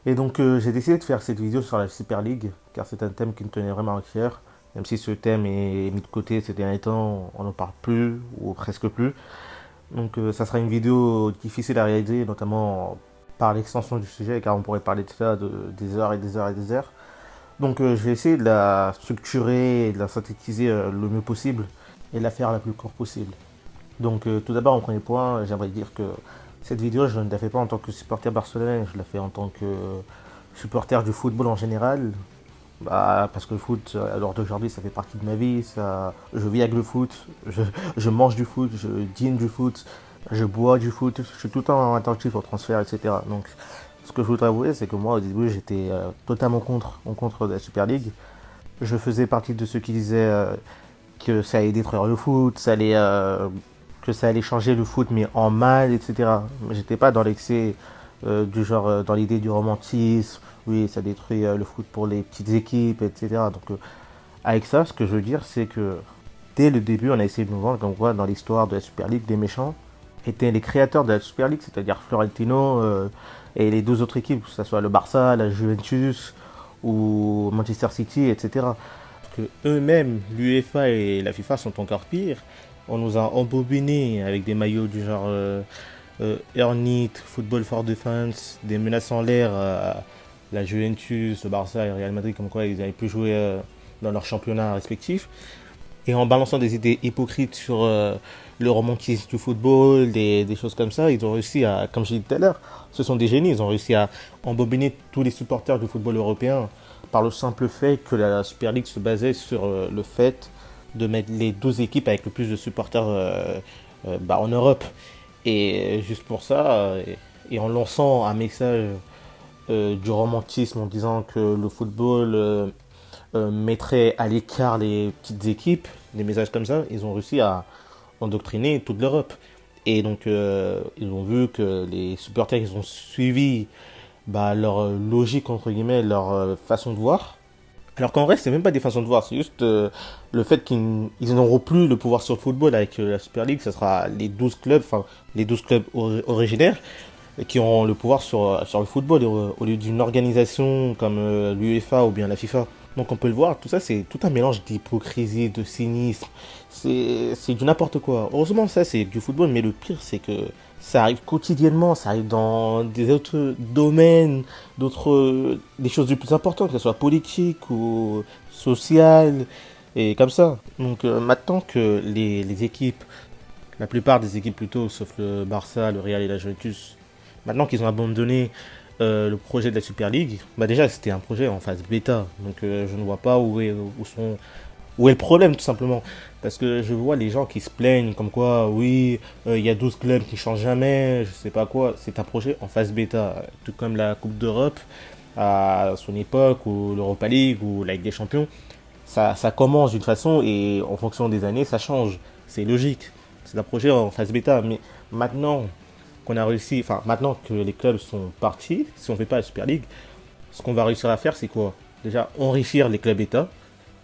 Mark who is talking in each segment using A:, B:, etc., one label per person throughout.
A: Et donc j'ai décidé de faire cette vidéo sur la Super League, car c'est un thème qui me tenait vraiment à cœur. Même si ce thème est mis de côté ces derniers temps, on n'en parle plus, ou presque plus. Donc ça sera une vidéo difficile à réaliser, notamment par l'extension du sujet, car on pourrait parler de ça des heures et des heures et des heures. Donc je vais essayer de la structurer et de la synthétiser le mieux possible, et de la faire la plus courte possible. Donc tout d'abord, en premier point, j'aimerais dire que cette vidéo, je ne la fais pas en tant que supporter barcelonais, je la fais en tant que supporter du football en général. Bah, parce que le foot, à l'heure d'aujourd'hui, ça fait partie de ma vie. Je vis avec le foot, je mange du foot, je dîne du foot, je bois du foot. Je suis tout le temps attentif aux transferts, etc. Donc, ce que je voudrais avouer, c'est que moi, au début, j'étais totalement contre la Super League. Je faisais partie de ceux qui disaient que ça allait détruire le foot, que ça allait changer le foot, mais en mal, etc. Mais j'étais pas dans l'excès du genre, dans l'idée du romantisme, oui, ça détruit le foot pour les petites équipes, etc. Donc, avec ça, ce que je veux dire, c'est que dès le début, on a essayé de nous vendre comme quoi, dans l'histoire de la Super League, les méchants étaient les créateurs de la Super League, c'est-à-dire Florentino et les deux autres équipes, que ce soit le Barça, la Juventus ou Manchester City, etc. Que eux-mêmes, l'UEFA et la FIFA sont encore pires. On nous a embobinés avec des maillots du genre Earn It, Football for Defense, des menaces en l'air à la Juventus, le Barça et le Real Madrid, comme quoi ils avaient pu jouer dans leurs championnats respectifs. Et en balançant des idées hypocrites sur le romantisme du football, des choses comme ça, ils ont réussi à, comme je l'ai dit tout à l'heure, ce sont des génies, ils ont réussi à embobiner tous les supporters du football européen par le simple fait que la Super League se basait sur le fait de mettre les 12 équipes avec le plus de supporters en Europe. Et juste pour ça, et en lançant un message du romantisme en disant que le football mettrait à l'écart les petites équipes, des messages comme ça, ils ont réussi à endoctriner toute l'Europe. Et donc, ils ont vu que les supporters, ils ont suivi leur logique, entre guillemets, leur façon de voir. Alors qu'en vrai, c'est même pas des façons de voir, c'est juste le fait qu'ils n'auront plus le pouvoir sur le football avec la Super League, ce sera les 12 clubs, enfin les 12 clubs originaires qui auront le pouvoir sur le football au lieu d'une organisation comme l'UEFA ou bien la FIFA. Donc on peut le voir, tout ça c'est tout un mélange d'hypocrisie, de cynisme, c'est du n'importe quoi. Heureusement ça c'est du football, mais le pire c'est que ça arrive quotidiennement, ça arrive dans des autres domaines, des choses les plus importantes, que ce soit politique ou sociale, et comme ça. Donc maintenant que les équipes, la plupart des équipes plutôt, sauf le Barça, le Real et la Juventus, maintenant qu'ils ont abandonné le projet de la Super League, bah déjà c'était un projet en phase bêta, donc je ne vois pas où est le problème tout simplement. Parce que je vois les gens qui se plaignent comme quoi, oui, il y a 12 clubs qui changent jamais, je sais pas quoi, c'est un projet en phase bêta, tout comme la Coupe d'Europe à son époque, ou l'Europa League, ou la Ligue des Champions. Ça commence d'une façon et en fonction des années, ça change. C'est logique. C'est un projet en phase bêta. Mais maintenant qu'on a réussi, enfin maintenant que les clubs sont partis, si on ne fait pas la Super League, ce qu'on va réussir à faire, c'est quoi? Déjà, enrichir les clubs États,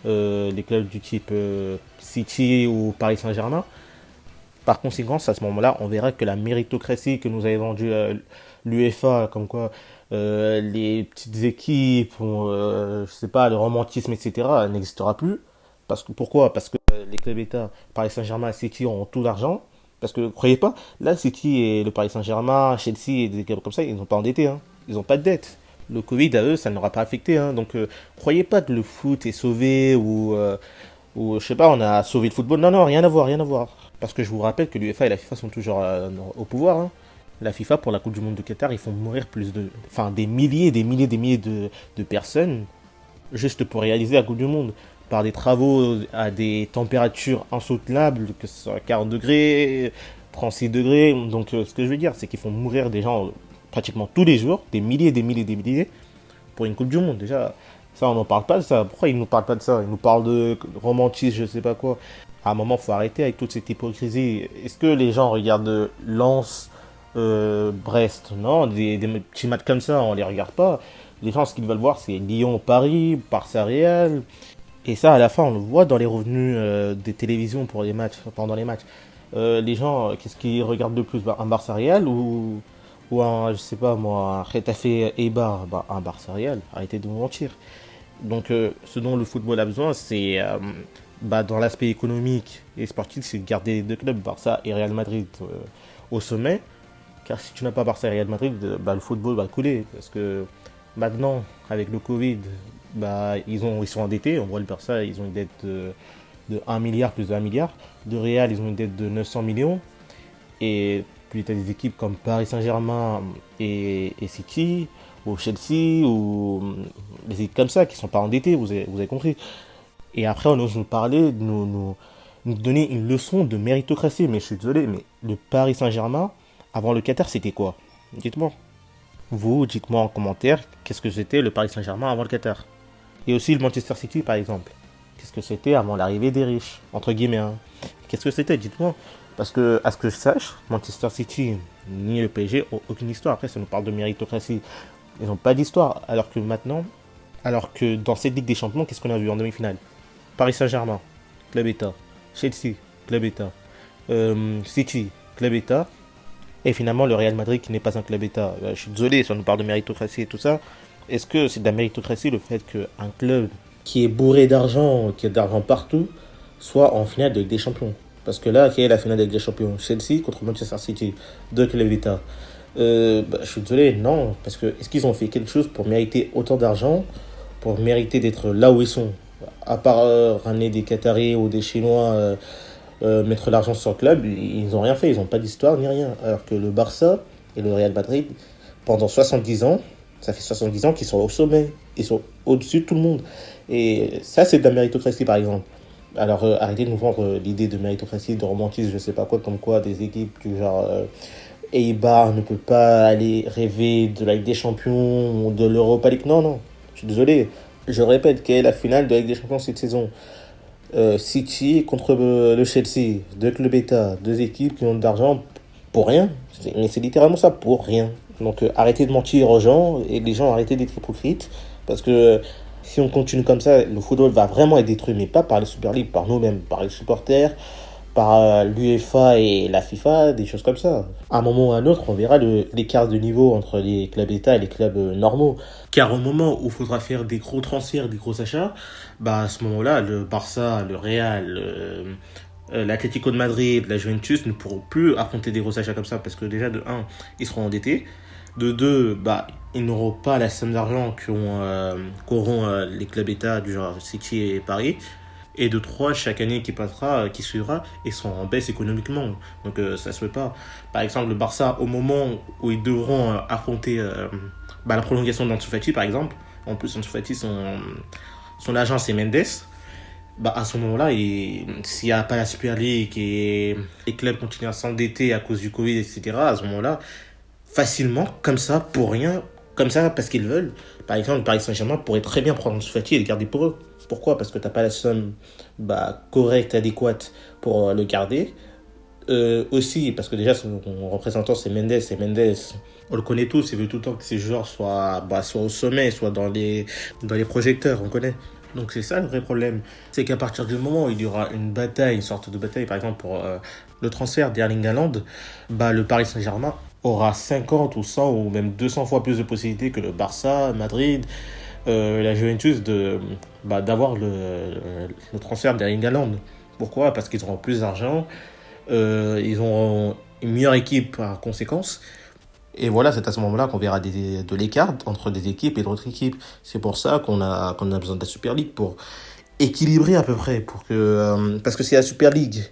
A: les clubs du type City ou Paris Saint-Germain. Par conséquent, à ce moment-là, on verra que la méritocratie que nous avait vendue l'UEFA, comme quoi les petites équipes, je sais pas, le romantisme, etc., n'existera plus. Pourquoi? Parce que les clubs États, Paris Saint-Germain et City ont tout l'argent. Parce que, croyez pas, là, City et le Paris Saint-Germain, Chelsea et des équipes comme ça, ils n'ont pas endetté. Hein. Ils n'ont pas de dette. Le Covid, à eux, ça ne leur a pas affecté. Hein. Donc, croyez pas que le foot est sauvé ou, je sais pas, on a sauvé le football. Non, non, rien à voir, rien à voir. Parce que je vous rappelle que l'UEFA et la FIFA sont toujours au pouvoir. Hein. La FIFA, pour la Coupe du Monde de Qatar, ils font mourir des milliers, des milliers, des milliers de personnes juste pour réaliser la Coupe du Monde. Par des travaux à des températures insoutenables, que ce soit 40 degrés, 36 degrés. Donc, ce que je veux dire, c'est qu'ils font mourir des gens pratiquement tous les jours, des milliers, des milliers, des milliers, pour une Coupe du Monde. Déjà, ça, on n'en parle pas de ça. Pourquoi ils nous parlent pas de ça? Ils nous parlent de romantisme, je sais pas quoi. À un moment, faut arrêter avec toute cette hypocrisie. Est-ce que les gens regardent Lens, Brest? Non, des petits matchs comme ça, on les regarde pas. Les gens, ce qu'ils veulent voir, c'est Lyon-Paris, Barça-Real. Et ça, à la fin, on le voit dans les revenus des télévisions pour les matchs, pendant les matchs. Les gens, qu'est-ce qu'ils regardent de plus? Un Barça Real ou ou un, je sais pas moi, un Retafe Eibar, bah, un Barça Real. Arrêtez de vous mentir. Donc, ce dont le football a besoin, c'est bah, dans l'aspect économique et sportif, c'est de garder les deux clubs, Barça et Real Madrid, au sommet. Car si tu n'as pas Barça et Real Madrid, bah, le football va couler. Parce que maintenant, avec le Covid, bah, ils sont endettés. On voit le Barça, ils ont une dette de 1 milliard plus de 1 milliard. De Real, ils ont une dette de 900 millions. Et puis tu as des équipes comme Paris Saint-Germain et City, ou Chelsea, ou des équipes comme ça qui ne sont pas endettées, vous avez compris. Et après, on ose nous parler, nous donner une leçon de méritocratie. Mais je suis désolé, mais le Paris Saint-Germain, avant le Qatar, c'était quoi? Dites-moi. Vous, dites-moi en commentaire, qu'est-ce que c'était le Paris Saint-Germain avant le Qatar? Et aussi le Manchester City, par exemple. Qu'est-ce que c'était avant l'arrivée des riches, entre guillemets, hein. Qu'est-ce que c'était, dites-moi. Parce que, à ce que je sache, Manchester City ni le PSG ont aucune histoire. Après, ça nous parle de méritocratie. Ils n'ont pas d'histoire. Alors que maintenant, alors que dans cette Ligue des Champions, qu'est-ce qu'on a vu en demi-finale? Paris Saint-Germain, club État. Chelsea, club État. City, club État. Et finalement, le Real Madrid qui n'est pas un club État. Je suis désolé, ça nous parle de méritocratie et tout ça. Est-ce que c'est de la méritocratie le fait qu'un club qui est bourré d'argent, qui a de l'argent partout, soit en finale de Ligue des Champions? Parce que là, quelle est la finale de Ligue des Champions? Chelsea contre Manchester City, deux clubs État. Je suis désolé, non. Parce que est-ce qu'ils ont fait quelque chose pour mériter autant d'argent, pour mériter d'être là où ils sont? À part ramener des Qataris ou des Chinois, mettre l'argent sur le club, ils n'ont rien fait, ils n'ont pas d'histoire ni rien. Alors que le Barça et le Real Madrid, pendant 70 ans, ça fait 70 ans qu'ils sont au sommet, ils sont au-dessus de tout le monde. Et ça, c'est de la méritocratie, par exemple. Alors, arrêtez de nous vendre l'idée de méritocratie, de romantisme, je sais pas quoi, comme quoi des équipes du genre Eibar ne peut pas aller rêver de la Ligue des Champions ou de l'Europa League. Non, non, je suis désolé. Je répète, quelle est la finale de la Ligue des Champions cette saison? City contre le Chelsea, deux clubs État, deux équipes qui ont de l'argent pour rien. Mais c'est littéralement ça, pour rien. Donc arrêtez de mentir aux gens et les gens arrêtez d'être hypocrites parce que si on continue comme ça, le football va vraiment être détruit, mais pas par les Super League, par nous-mêmes, par les supporters, par l'UEFA et la FIFA, des choses comme ça. À un moment ou à un autre, on verra l'écart de niveau entre les clubs État et les clubs normaux. Car au moment où il faudra faire des gros transferts, des gros achats, bah à ce moment-là, le Barça, le Real, l'Atlético de Madrid, la Juventus ne pourront plus affronter des gros achats comme ça parce que déjà de un, ils seront endettés. De deux, bah ils n'auront pas la somme d'argent qu'auront les clubs État du genre City et Paris. Et de trois, chaque année qui passera, qui suivra, ils sont en baisse économiquement. Donc ça se fait pas. Par exemple, le Barça, au moment où ils devront affronter la prolongation d'Ansu Fati, par exemple, en plus Ansu Fati, son agent c'est Mendes, bah à ce moment-là, s'il n'y a pas la Super League et les clubs continuent à s'endetter à cause du Covid, etc., à ce moment-là, facilement, comme ça, pour rien, comme ça, parce qu'ils veulent. Par exemple, le Paris Saint-Germain pourrait très bien prendre Ansu Fati et le garder pour eux. Pourquoi? Parce que t'as pas la somme correcte, adéquate pour le garder. Aussi, parce que déjà, son représentant, c'est Mendes. Et Mendes, on le connaît tous, il veut tout le temps que ses joueurs soient au sommet, soient dans les projecteurs, on connaît. Donc c'est ça le vrai problème. C'est qu'à partir du moment où il y aura une bataille, une sorte de bataille, par exemple, pour le transfert d'Erling Haaland, le Paris Saint-Germain aura 50 ou 100 ou même 200 fois plus de possibilités que le Barça, Madrid, la Juventus d'avoir le transfert d'Erling Haaland. Pourquoi? Parce qu'ils auront plus d'argent, ils auront une meilleure équipe par conséquence. Et voilà, c'est à ce moment-là qu'on verra de l'écart entre des équipes et d'autres équipes. C'est pour ça qu'on a besoin de la Super League pour équilibrer à peu près. Parce que c'est la Super League.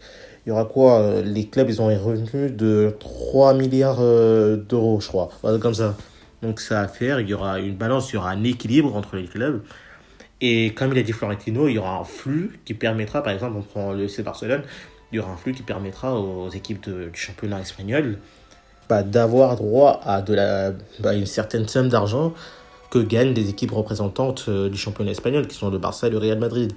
A: Il y aura quoi? Les clubs, ils ont un revenu de 3 milliards d'euros, je crois. Voilà, comme ça. Donc ça à faire, il y aura une balance, il y aura un équilibre entre les clubs. Et comme il a dit Florentino, il y aura un flux qui permettra, par exemple, on prend le FC Barcelone, il y aura un flux qui permettra aux équipes du championnat espagnol d'avoir droit à une certaine somme d'argent que gagnent des équipes représentantes du championnat espagnol, qui sont le Barça et le Real Madrid.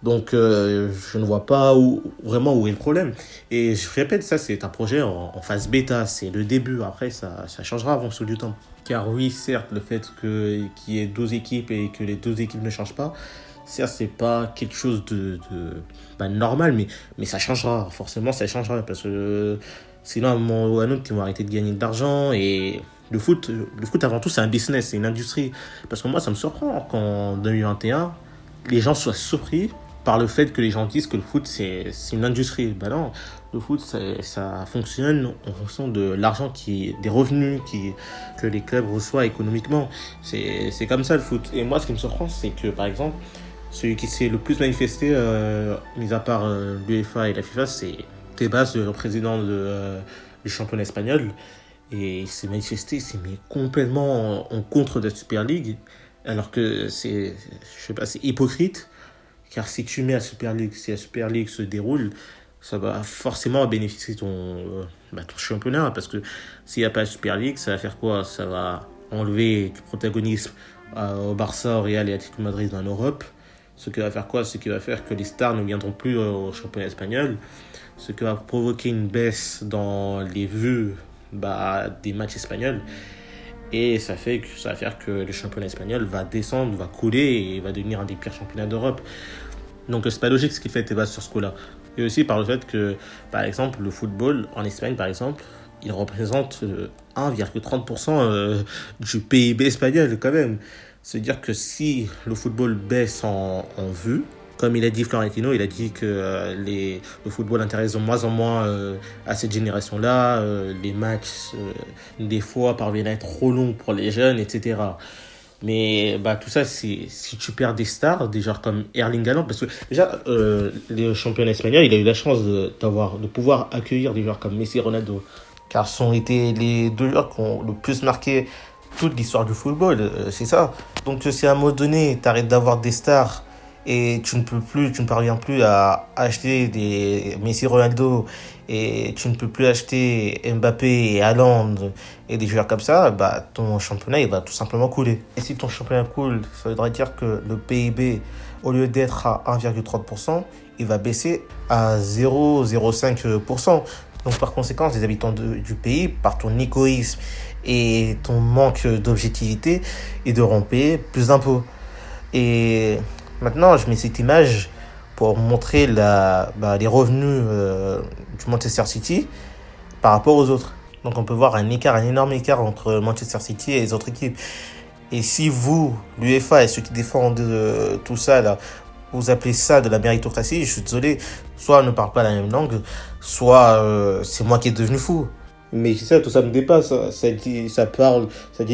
A: Donc je ne vois pas vraiment où est le problème. Et je répète, ça c'est un projet en phase bêta, c'est le début. Après ça changera en fonction du temps. Car oui, certes, le fait qu'il y ait 12 équipes et que les 12 équipes ne changent pas, certes c'est pas quelque chose de normal, mais ça changera, forcément ça changera. Parce que sinon à un moment ou à un autre ils vont arrêter de gagner de l'argent et Le foot avant tout, c'est un business, c'est une industrie. Parce que moi, ça me surprend qu'en 2021, les gens soient surpris par le fait que les gens disent que le foot, c'est une industrie. Ben non, le foot, ça fonctionne en fonction de l'argent, des revenus que les clubs reçoivent économiquement. C'est comme ça le foot. Et moi, ce qui me surprend, c'est que, par exemple, celui qui s'est le plus manifesté, mis à part l'UEFA et la FIFA, c'est Tebas, le président du championnat espagnol. Et il s'est manifesté, il s'est mis complètement en contre de la Super League. Alors que je sais pas, c'est hypocrite. Car si tu mets si la Super League se déroule, ça va forcément bénéficier ton championnat. Parce que s'il n'y a pas la Super League, ça va faire quoi? Ça va enlever du protagonisme au Barça, au Real et à Atlético Madrid en Europe. Ce qui va faire quoi? Ce qui va faire que les stars ne viendront plus au championnat espagnol. Ce qui va provoquer une baisse dans les vues des matchs espagnols. Et ça va faire que le championnat espagnol va descendre, va couler et va devenir un des pires championnats d'Europe. Donc c'est pas logique ce qu'il fait Tebas sur ce coup-là. Et aussi par le fait que, par exemple, le football en Espagne, par exemple, il représente 1,30% du PIB espagnol quand même. C'est-à-dire que si le football baisse en vue, comme il a dit Florentino, il a dit que le football intéresse de moins en moins à cette génération-là. Les matchs, des fois, parviennent à être trop longs pour les jeunes, etc. Mais tout ça, si tu perds des stars, des joueurs comme Erling Haaland, parce que déjà, le championnat espagnol, il a eu la chance de pouvoir accueillir des joueurs comme Messi et Ronaldo. Car ce sont été les deux joueurs qui ont le plus marqué toute l'histoire du football, c'est ça. Donc si à un moment donné, tu arrêtes d'avoir des stars et tu ne parviens plus à acheter des Messi, Ronaldo, et tu ne peux plus acheter Mbappé et Haaland et des joueurs comme ça, ton championnat il va tout simplement couler. Et si ton championnat coule, ça voudrait dire que le PIB, au lieu d'être à 1,30%, il va baisser à 0,05%. Donc par conséquent, les habitants du pays, par ton égoïsme et ton manque d'objectivité, ils devront payer plus d'impôts. Et maintenant, je mets cette image pour montrer les revenus du Manchester City par rapport aux autres. Donc on peut voir un énorme écart entre Manchester City et les autres équipes. Et si vous, l'UEFA et ceux qui défendent tout ça, là, vous appelez ça de la méritocratie, je suis désolé, soit on ne parle pas la même langue, soit c'est moi qui est devenu fou. Mais c'est ça, tout ça me dépasse. Ça dit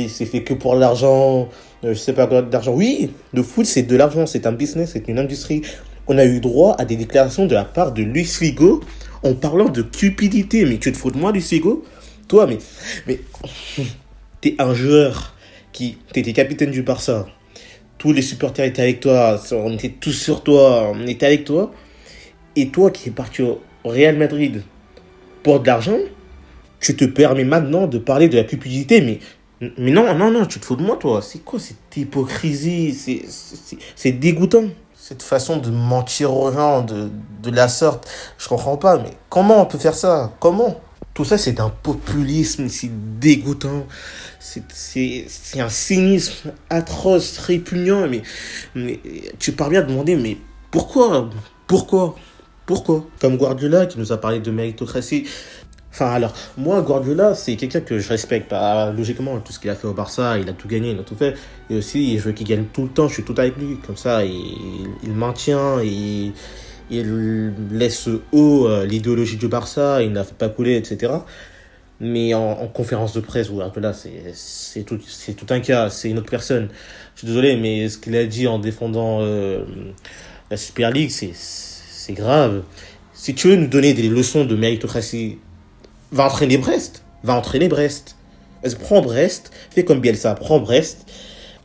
A: c'est fait que pour l'argent, je sais pas quoi d'argent. Oui, le foot c'est de l'argent, c'est un business, c'est une industrie. On a eu droit à des déclarations de la part de Luis Figo en parlant de cupidité. Mais tu te fous de moi, Luis Figo? Toi, mais t'es un joueur t'étais capitaine du Barça. Tous les supporters étaient avec toi, on était tous sur toi, on était avec toi. Et toi qui es parti au Real Madrid pour de l'argent, tu te permets maintenant de parler de la cupidité, mais non, tu te fous de moi, toi. C'est quoi cette hypocrisie? C'est dégoûtant. Cette façon de mentir aux gens de la sorte, je comprends pas, mais comment on peut faire ça? Comment? Tout ça, c'est un populisme, c'est dégoûtant. C'est un cynisme atroce, répugnant, mais tu parviens à demander, mais pourquoi? Comme Guardiola qui nous a parlé de méritocratie. Enfin, alors, moi, Guardiola, c'est quelqu'un que je respecte. Logiquement, tout ce qu'il a fait au Barça, il a tout gagné, il a tout fait. Et aussi, je veux qu'il gagne tout le temps, je suis tout avec lui. Comme ça, il maintient, il laisse haut l'idéologie du Barça, il ne la fait pas couler, etc. Mais en conférence de presse, Guardiola, c'est tout un cas, c'est une autre personne. Je suis désolé, mais ce qu'il a dit en défendant la Super League, c'est grave. Si tu veux nous donner des leçons de méritocratie, va entraîner Brest. Vas-y, prends Brest, fais comme Bielsa, prends Brest,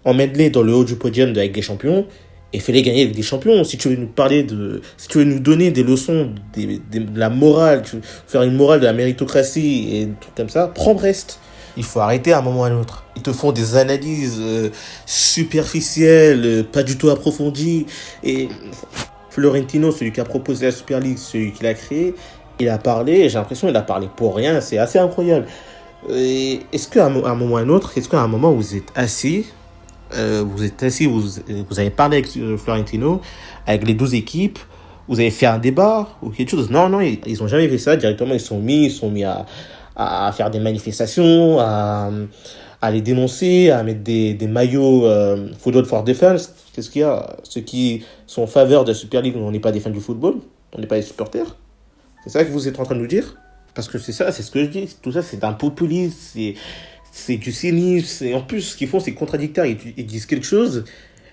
A: emmène-les dans le haut du podium de la Ligue des Champions et fais-les gagner avec des champions. Si tu veux nous donner des leçons de la morale, faire une morale de la méritocratie et des trucs comme ça, prends Brest. Il faut arrêter à un moment ou à un autre. Ils te font des analyses superficielles, pas du tout approfondies. Et Florentino, celui qui a proposé la Super League, celui qui l'a créé, il a parlé, j'ai l'impression qu'il a parlé pour rien, c'est assez incroyable. Et est-ce qu'à un moment ou à un autre, est-ce qu'à un moment vous êtes assis, vous avez parlé avec Florentino, avec les 12 équipes, vous avez fait un débat ou quelque chose? Non, ils n'ont jamais fait ça, directement ils sont mis à faire des manifestations, à les dénoncer, à mettre des maillots Football for Defense. Qu'est-ce qu'il y a? Ceux qui sont en faveur de la Super League, on n'est pas des fans du football, on n'est pas des supporters. C'est ça que vous êtes en train de nous dire? Parce que c'est ça, c'est ce que je dis. Tout ça, c'est d'un populisme, c'est du cynisme. Et en plus, ce qu'ils font, c'est contradictoire. Ils disent quelque chose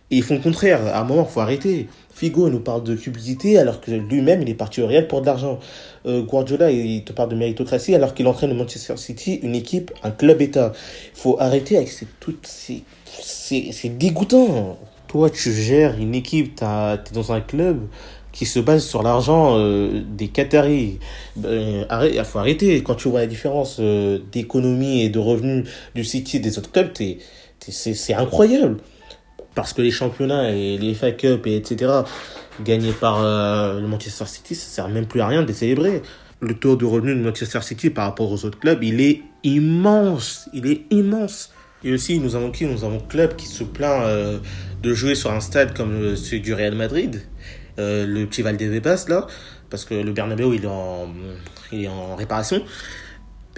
A: et ils font le contraire. À un moment, il faut arrêter. Figo nous parle de cupidité alors que lui-même, il est parti au Real pour de l'argent. Guardiola, il te parle de méritocratie alors qu'il entraîne le Manchester City, une équipe, un club-État. Il faut arrêter avec toutes ces... C'est dégoûtant. Toi, tu gères une équipe, t'es dans un club qui se base sur l'argent des Qataris. Il faut arrêter. Quand tu vois la différence d'économie et de revenus du City et des autres clubs, c'est incroyable. Parce que les championnats et les FA Cup et etc. gagnés par le Manchester City, ça sert même plus à rien de les célébrer. Le taux de revenu de Manchester City par rapport aux autres clubs, il est immense. Il est immense. Et aussi, nous avons qui? Nous avons club qui se plaint de jouer sur un stade comme celui du Real Madrid, le petit Valdebebas là, parce que le Bernabéu il est en réparation.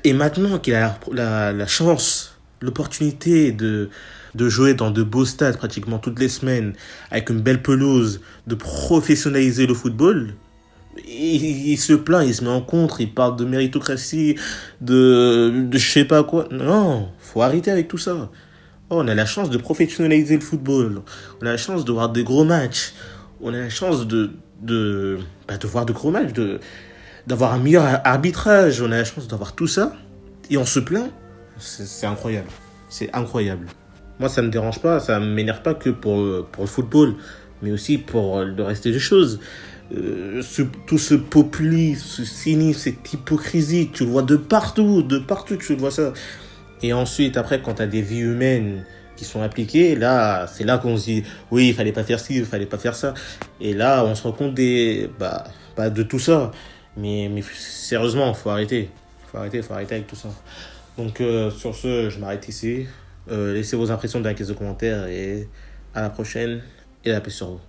A: Et maintenant qu'il a la chance, l'opportunité de jouer dans de beaux stades pratiquement toutes les semaines, avec une belle pelouse, de professionnaliser le football, il se plaint, il se met en contre, il parle de méritocratie, de je sais pas quoi. Non, faut arrêter avec tout ça. Oh, on a la chance de professionnaliser le football. On a la chance de voir des gros matchs. On a la chance de voir de gros matchs, d'avoir un meilleur arbitrage. On a la chance d'avoir tout ça. Et on se plaint. C'est incroyable. C'est incroyable. Moi, ça me dérange pas, ça m'énerve pas que pour le football, mais aussi pour le reste des choses. Tout ce populisme, ce cynisme, cette hypocrisie, tu le vois de partout tu le vois ça. Et ensuite, après, quand tu as des vies humaines qui sont appliquées, là, c'est là qu'on se dit, oui, il fallait pas faire ci, il fallait pas faire ça. Et là, on se rend compte de tout ça. Mais sérieusement, faut arrêter avec tout ça. Donc, sur ce, je m'arrête ici. Laissez vos impressions dans la caisse de commentaires et à la prochaine et la paix sur vous.